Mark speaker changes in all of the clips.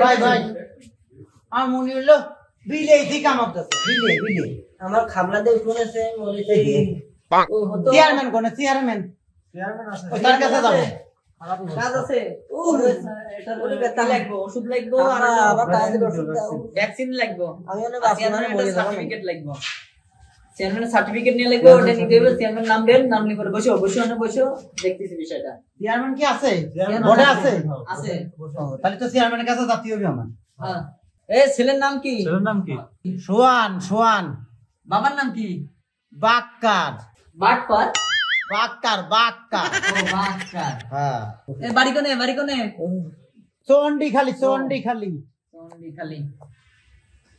Speaker 1: ভাই ভাই আমার মনে হলো বিলেই ঠিক আমারতেছে বিলে
Speaker 2: আমার খাবলা দিয়ে শুনেছে বলেছে
Speaker 1: চেয়ারম্যান কোন চেয়ারম্যান আছে তার কাছে যাব
Speaker 2: কাজ আছে এটা বলে ব্যথা লাগবে ওষুধ লাগবে আর আবার কাজের ওষুধ দাও ভ্যাকসিন লাগবে আমি অনেক চেয়ারম্যানের সার্টিফিকেট লাগবে চেয়ারম্যানের সার্টিফিকেট নিয়ে লাগবে ওটা নিতে হবে চেয়ারম্যান নাম দেন নাম নিয়ে পরে বসো দেখতেছি বিষয়টা
Speaker 1: চেয়ারম্যান কি আছে বড় আছে তাহলে তো চেয়ারম্যানের কাছে যেতে হবে আমার
Speaker 2: হ্যাঁ এই ছেলের নাম কি
Speaker 1: সোয়ান
Speaker 2: বাবার নাম কি
Speaker 1: বাক্কার
Speaker 2: ও বাক্কার
Speaker 1: হ্যাঁ
Speaker 2: এই বাড়ি কোনে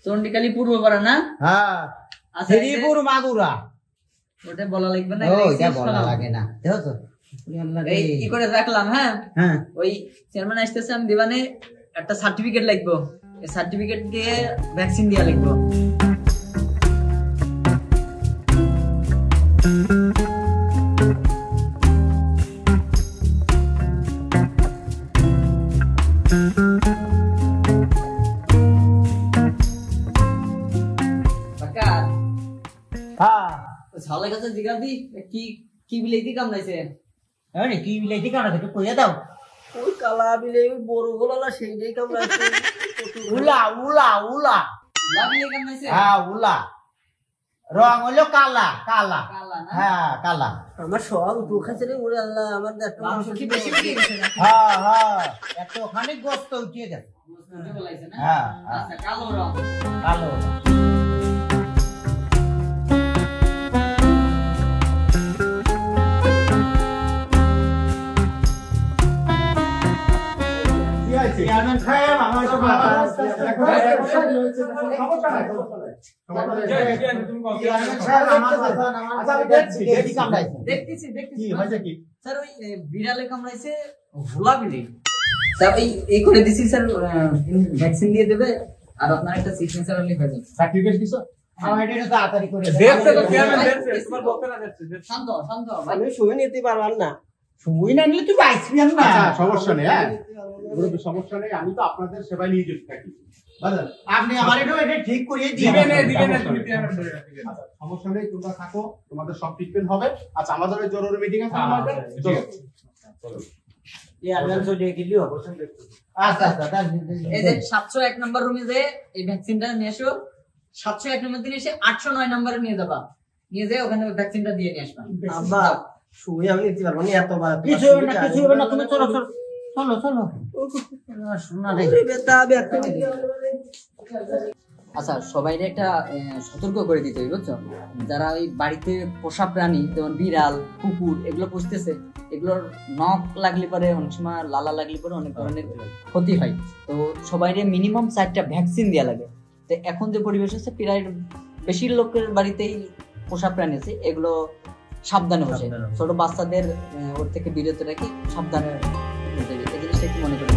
Speaker 2: চন্ডিখালি পূর্বপাড়া না
Speaker 1: হ্যাঁ
Speaker 2: আচ্ছা
Speaker 1: শ্রীপুর মাগুরা
Speaker 2: ওটা বলা লাগবে না
Speaker 1: ওইটা বলা লাগে না দেখো
Speaker 2: এই কি করে রাখলাম হ্যাঁ
Speaker 1: হ্যাঁ
Speaker 2: ওই চেয়ারম্যান আসতেছে আমি দিবানে একটা সার্টিফিকেট লাগবে এই সার্টিফিকেট দিয়ে ভ্যাকসিন দিয়া লাগবে ছালের কাছে জিজ্ঞাসি কি কি বিলাইতে কামড়াইছে
Speaker 1: আরে কি বিলাইতে কামড়াইছে একটু কইয়া দাও
Speaker 2: ওই কালা বিলাই ওই বড় গোলালা সেইটাই কামড়াইছে
Speaker 1: উলা
Speaker 2: লাভিয়ে কামড়াইছে
Speaker 1: হ্যাঁ উলা রং হলো কালা
Speaker 2: কালা না
Speaker 1: হ্যাঁ কালা
Speaker 2: আমার সব দুখাইছে রে ওরে আল্লাহ আমার দেখো মাংস কি বেশি গেছে
Speaker 1: হ্যাঁ এত খানিক গোস্ত উঠিয়ে গেছে
Speaker 2: উঠে বলাইছে না
Speaker 1: হ্যাঁ
Speaker 2: আচ্ছা কালো রং
Speaker 1: চেয়ারম্যান সাহেব আমার
Speaker 2: দেখতেছি স্যার ওই বিড়ালে কামড়াইছে ভোলা বিড়ি স্যার এই করে দিছি স্যার ভ্যাকসিন দিয়ে দেবে আর আপনার একটা সিগনেচার লিখে দেন
Speaker 1: সার্টিফিকেট দিছো আমার এটা তাড়াতাড়ি করে
Speaker 3: দেখতে তো চেয়ারম্যান দেখতে তোমার বলতে না দেখতে
Speaker 2: শান্ত আমি শুয়ে নিতে পারলাম না
Speaker 1: সময় না নিলে তুই পাইছিস না
Speaker 3: সমস্যা নেই হ্যাঁ সমস্যা নেই আমি তো আপনাদের সেবায় নিয়ে যেতে থাকি
Speaker 1: আপনি আমার এটা ঠিক করিয়ে
Speaker 3: দিবেন তুমি চেয়ারম্যান ধরে রাখবেন সমস্যা নেই তোমরা থাকো তোমাদের সব ট্রিটমেন্ট হবে আচ্ছা আমাদের ওই জরুরি মিটিং আছে আমাদের চলো
Speaker 1: চেয়ারম্যান তো দেখে দিও আচ্ছা
Speaker 2: এই যে 701 নম্বর রুমে যে এই ভ্যাকসিনটা নিয়ে এসো 701 নম্বর দিন এসে 809 নম্বরে নিয়ে যাবা নিয়ে যায় ওখানে ভ্যাকসিনটা দিয়ে নিয়ে আসবা আব্বা শুয়ে আমি নিতে পারবো না এতবার
Speaker 1: কিছু হবে না তুমি চলো শোনা রে
Speaker 2: আচ্ছা সবাইরে একটা সতর্ক করে দিতে হবে বুঝছো যারা ওই বাড়িতে পোষা প্রাণী যেমন বিড়াল কুকুর এগুলো পুষতেছে এগুলোর নখ লাগলে পরে অনেক সময় লালা লাগলে পরে অনেক ধরনের ক্ষতি হয় তো সবাইরে মিনিমাম 4টা ভ্যাকসিন দেওয়া লাগে তো এখন যে পরিবেশ আছে প্রায় বেশি লোকের বাড়িতেই পোষা প্রাণী আছে এগুলো সাবধানে বসে ছোট বাচ্চাদের ওর থেকে বিরত রেখে সাবধানে এই জিনিসটা একটু মনে করে